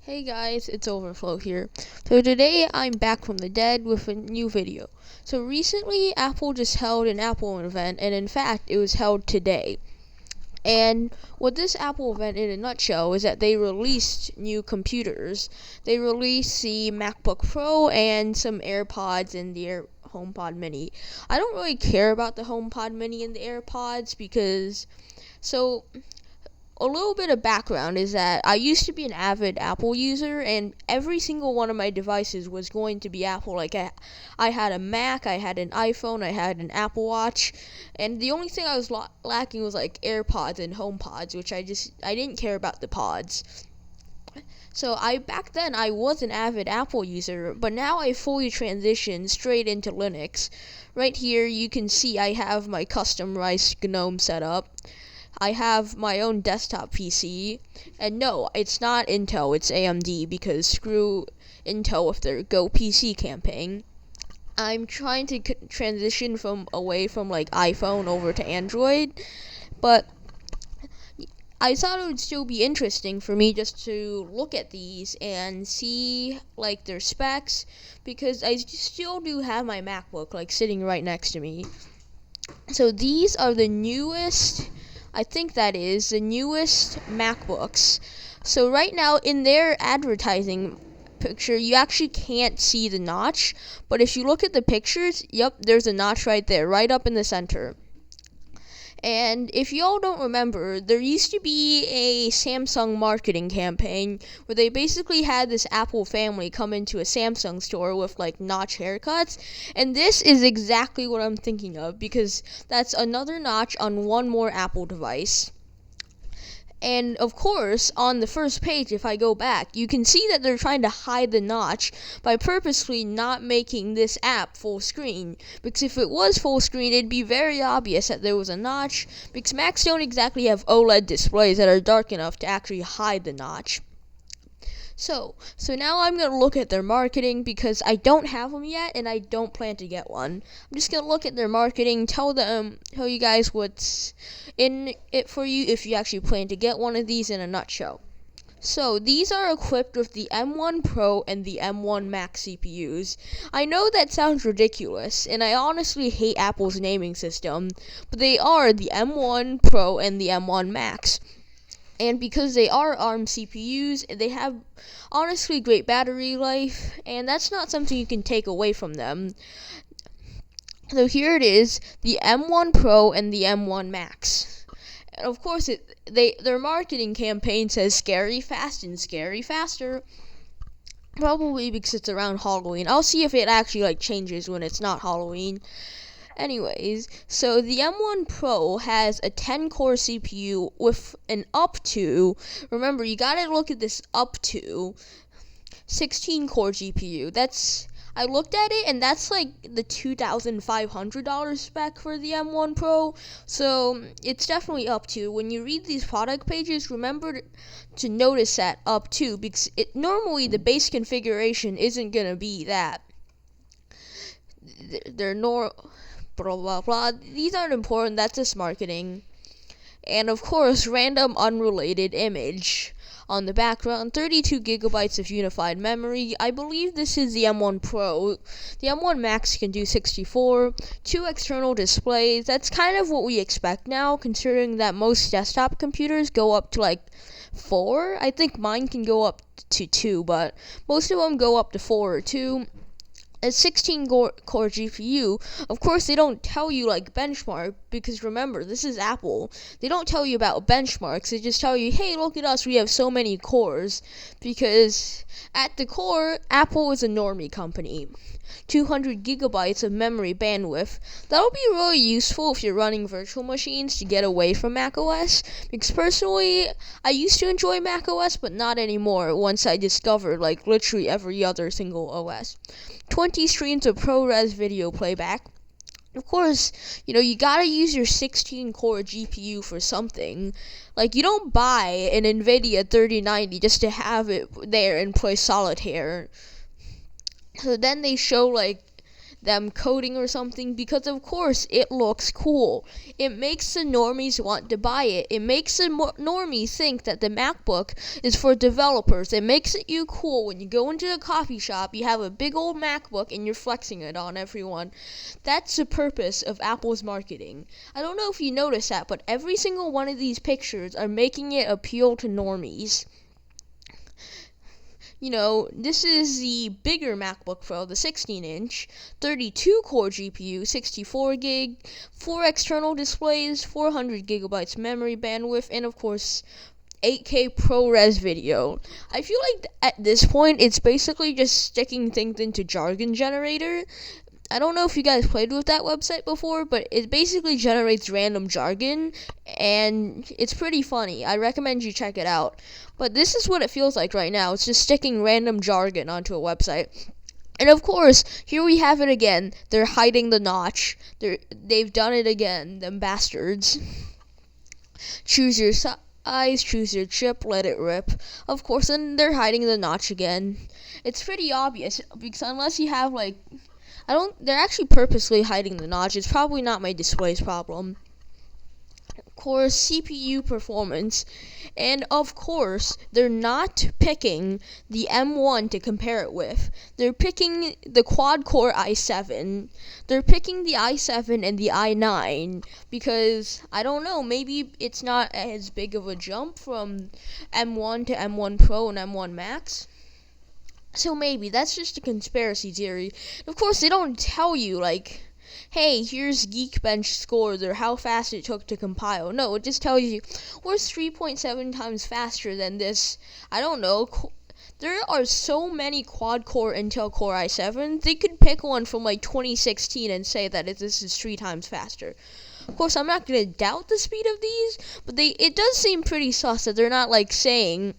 Hey guys, it's Overflow here. So today I'm back from the dead with a new video. So recently Apple just held an Apple event, and in fact it was held today. And what this Apple event in a nutshell is that they released new computers. They released the Macbook Pro and some AirPods and the HomePod Mini. I don't really care about the HomePod Mini and the AirPods because a little bit of background is that I used to be an avid Apple user, and every single one of my devices was going to be Apple. Like I had a Mac, I had an iPhone, I had an Apple Watch, and the only thing I was lacking was like AirPods and HomePods, which I didn't care about the pods. So back then I was an avid Apple user, but now I fully transitioned straight into Linux. Right here you can see I have my customized GNOME setup. I have my own desktop PC, and no, it's not Intel, it's AMD, because screw Intel with their Go PC campaign. I'm trying to transition away from like iPhone over to Android, but I thought it would still be interesting for me just to look at these and see like their specs, because I still do have my MacBook like sitting right next to me. So these are the newest MacBooks. So right now in their advertising picture, you actually can't see the notch, but if you look at the pictures, yep, there's a notch right there, right up in the center. And if y'all don't remember, there used to be a Samsung marketing campaign where they basically had this Apple family come into a Samsung store with like notch haircuts, and this is exactly what I'm thinking of, because that's another notch on one more Apple device. And of course, on the first page, if I go back, you can see that they're trying to hide the notch by purposely not making this app full screen. Because if it was full screen, it'd be very obvious that there was a notch, because Macs don't exactly have OLED displays that are dark enough to actually hide the notch. So now I'm going to look at their marketing, because I don't have them yet and I don't plan to get one. I'm just going to look at their marketing, tell you guys what's in it for you if you actually plan to get one of these in a nutshell. So these are equipped with the M1 Pro and the M1 Max CPUs. I know that sounds ridiculous, and I honestly hate Apple's naming system, but they are the M1 Pro and the M1 Max. And because they are ARM CPUs, they have honestly great battery life, and that's not something you can take away from them. So here it is, the M1 Pro and the M1 Max. And of course, their marketing campaign says scary fast and scary faster. Probably because it's around Halloween. I'll see if it actually changes when it's not Halloween. Anyways, so the M1 Pro has a 10-core CPU with an remember you gotta look at this, up to 16-core GPU. I looked at it, and that's like the $2,500 spec for the M1 Pro, so it's definitely up to. When you read these product pages, remember to notice that up to, because normally the base configuration isn't gonna be that. Blah blah blah. These aren't important, that's just marketing. And of course, random unrelated image on the background, 32 gigabytes of unified memory. I believe this is the M1 Pro. The M1 Max can do 64, 2 external displays. That's kind of what we expect now, considering that most desktop computers go up to 4. I think mine can go up to 2, but most of them go up to 4 or 2. A 16-core GPU. Of course, they don't tell you benchmark, because remember, this is Apple. They don't tell you about benchmarks. They just tell you, hey, look at us, we have so many cores. Because at the core, Apple is a normie company. 200 gigabytes of memory bandwidth. That'll be really useful if you're running virtual machines to get away from macOS, because personally, I used to enjoy macOS, but not anymore once I discovered literally every other single OS. 20 streams of ProRes video playback. Of course, you gotta use your 16-core GPU for something. You don't buy an NVIDIA 3090 just to have it there and play solitaire. So then they show them coding or something, because of course it looks cool. It makes the normies want to buy it. It makes the normies think that the MacBook is for developers. It makes it you cool when you go into a coffee shop, you have a big old MacBook and you're flexing it on everyone. That's the purpose of Apple's marketing. I don't know if you noticed that, but every single one of these pictures are making it appeal to normies. This is the bigger MacBook Pro, the 16-inch, 32-core GPU, 64 gig, 4 external displays, 400 gigabytes memory bandwidth, and of course, 8K ProRes video. I feel like at this point, it's basically just sticking things into Jargon Generator. I don't know if you guys played with that website before, but it basically generates random jargon, and it's pretty funny. I recommend you check it out. But this is what it feels like right now. It's just sticking random jargon onto a website. And of course, here we have it again. They're hiding the notch. They've done it again, them bastards. Choose your size, choose your chip, let it rip. Of course, and they're hiding the notch again. It's pretty obvious, because unless you have they're actually purposely hiding the notch. It's probably not my display's problem. Of course, CPU performance. And of course, they're not picking the M1 to compare it with. They're picking the quad-core i7. They're picking the i7 and the i9 because, I don't know, maybe it's not as big of a jump from M1 to M1 Pro and M1 Max. So maybe that's just a conspiracy theory. Of course, they don't tell you, hey, here's Geekbench scores or how fast it took to compile. No, it just tells you, we're 3.7 times faster than this. I don't know. There are so many quad-core Intel Core i7, they could pick one from 2016 and say that this is 3 times faster. Of course, I'm not going to doubt the speed of these, but it does seem pretty sus that they're not saying,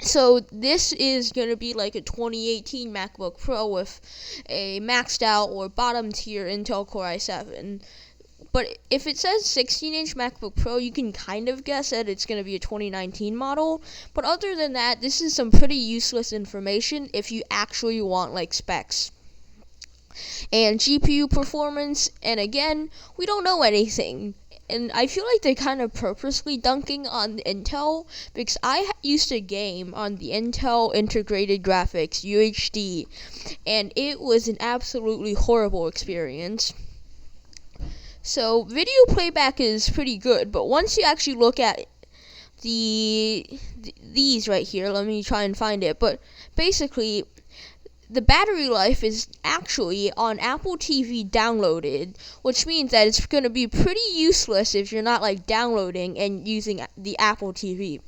so this is going to be a 2018 MacBook Pro with a maxed out or bottom tier Intel Core i7. But if it says 16-inch MacBook Pro, you can kind of guess that it's going to be a 2019 model. But other than that, this is some pretty useless information if you actually want specs. And GPU performance, and again, we don't know anything. And I feel like they're kind of purposely dunking on Intel, because I used to game on the Intel Integrated Graphics, UHD, and it was an absolutely horrible experience. So, video playback is pretty good, but once you actually look at these right here, let me try and find it, but basically, the battery life is actually on Apple TV downloaded, which means that it's going to be pretty useless if you're not downloading and using the Apple TV.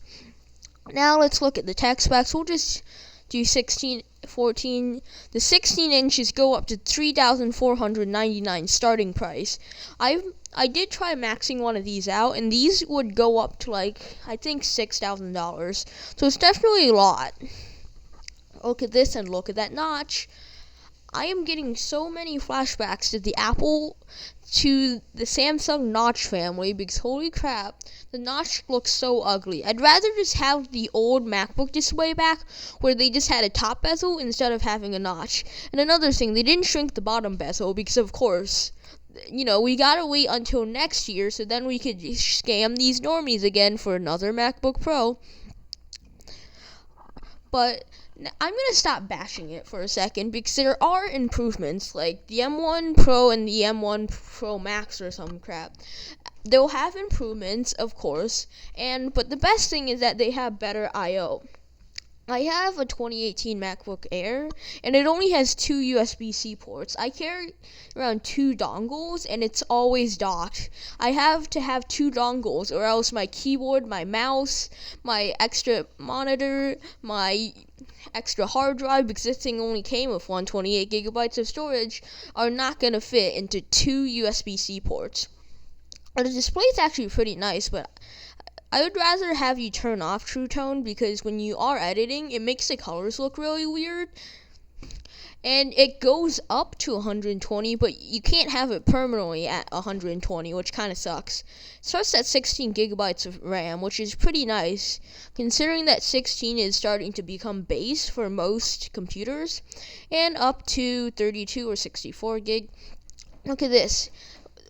Now let's look at the tech specs. We'll just do 14. The 16 inches go up to $3,499 starting price. I did try maxing one of these out, and these would go up to I think $6,000. So it's definitely a lot. Look at this and look at that notch. I am getting so many flashbacks to the Samsung notch family, because holy crap, the notch looks so ugly. I'd rather just have the old MacBook display back, where they just had a top bezel instead of having a notch. And another thing, they didn't shrink the bottom bezel, because of course, we gotta wait until next year, so then we could scam these normies again for another MacBook Pro. But I'm going to stop bashing it for a second, because there are improvements, like the M1 Pro and the M1 Pro Max or some crap. They'll have improvements, of course, but the best thing is that they have better I/O. I have a 2018 MacBook Air, and it only has 2 USB-C ports. I carry around 2 dongles, and it's always docked. I have to have 2 dongles, or else my keyboard, my mouse, my extra monitor, my extra hard drive, because this thing only came with 128 gigabytes of storage, are not going to fit into 2 USB-C ports. The display is actually pretty nice, but I would rather have you turn off True Tone, because when you are editing, it makes the colors look really weird. and it goes up to 120, but you can't have it permanently at 120, which kind of sucks. It starts at 16 gigabytes of RAM, which is pretty nice, considering that 16 is starting to become base for most computers, and up to 32 or 64 gig. Look at this.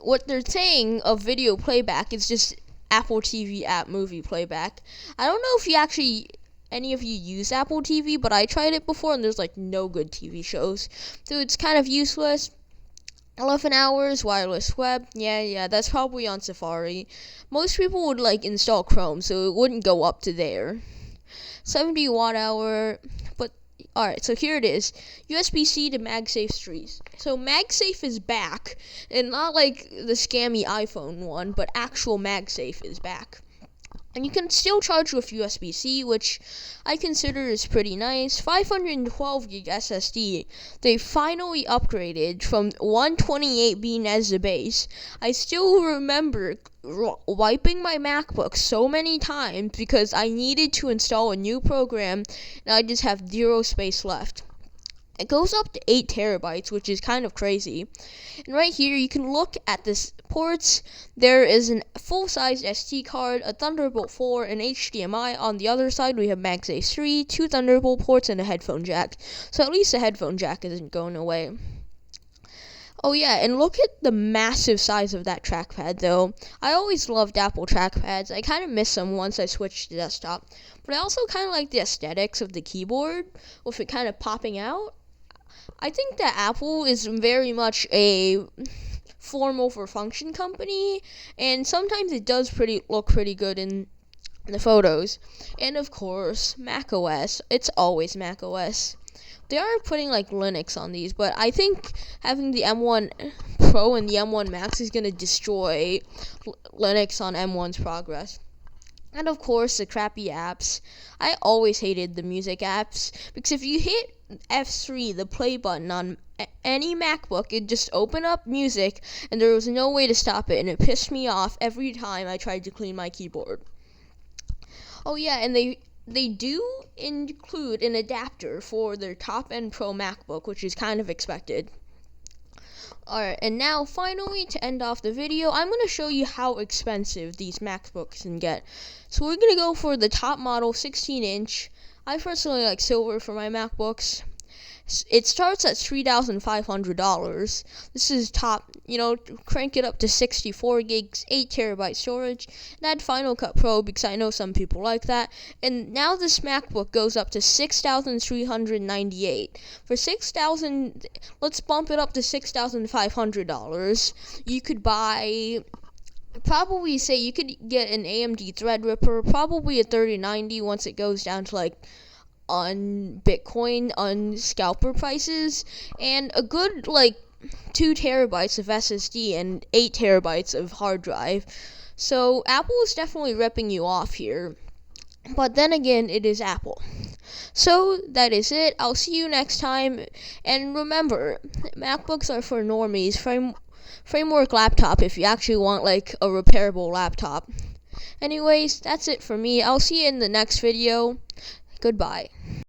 What they're saying of video playback is just Apple TV app movie playback. I don't know if any of you use Apple TV, but I tried it before and there's like no good TV shows. So it's kind of useless. 11 hours, wireless web. Yeah, that's probably on Safari. Most people would like install Chrome, so it wouldn't go up to there. 70 watt hour, but alright, so here it is. USB-C to MagSafe 3. So MagSafe is back, and not like the scammy iPhone one, but actual MagSafe is back. And you can still charge with USB-C, which I consider is pretty nice. 512 gig SSD. They finally upgraded from 128 being as the base. I still remember wiping my MacBook so many times because I needed to install a new program, and I just have 0 space left. It goes up to 8 terabytes, which is kind of crazy. And right here, you can look at this ports. There is a full-size SD card, a Thunderbolt 4, and HDMI. On the other side, we have MagSafe 3, 2 Thunderbolt ports, and a headphone jack. So at least the headphone jack isn't going away. Oh yeah, and look at the massive size of that trackpad, though. I always loved Apple trackpads. I kind of miss them once I switched to desktop. But I also kind of like the aesthetics of the keyboard, with it kind of popping out. I think that Apple is very much a form over function company, and sometimes it does look pretty good in the photos. And of course, macOS. It's always macOS. They are putting like Linux on these, but I think having the M1 Pro and the M1 Max is going to destroy Linux on M1's progress. And of course, the crappy apps. I always hated the music apps, because if you hit F3, the play button on any MacBook, it'd just open up music, and there was no way to stop it, and it pissed me off every time I tried to clean my keyboard. Oh yeah, and they do include an adapter for their top-end Pro MacBook, which is kind of expected. Alright, and now finally, to end off the video, I'm going to show you how expensive these MacBooks can get. So we're going to go for the top model, 16-inch. I personally like silver for my MacBooks. It starts at $3,500. This is top, crank it up to 64 gigs, 8 terabyte storage, and add Final Cut Pro because I know some people like that. And now this MacBook goes up to $6,398. For $6,000, let's bump it up to $6,500. You could buy, probably say you could get an AMD Threadripper, probably a 3090 once it goes down to like on Bitcoin, on scalper prices, and a good 2 terabytes of SSD and 8 terabytes of hard drive. So Apple is definitely ripping you off here, but then again, it is Apple. So that is it. I'll see you next time, and remember, MacBooks are for normies. Framework laptop if you actually want like a repairable laptop. Anyways, that's it for me. I'll see you in the next video. Goodbye.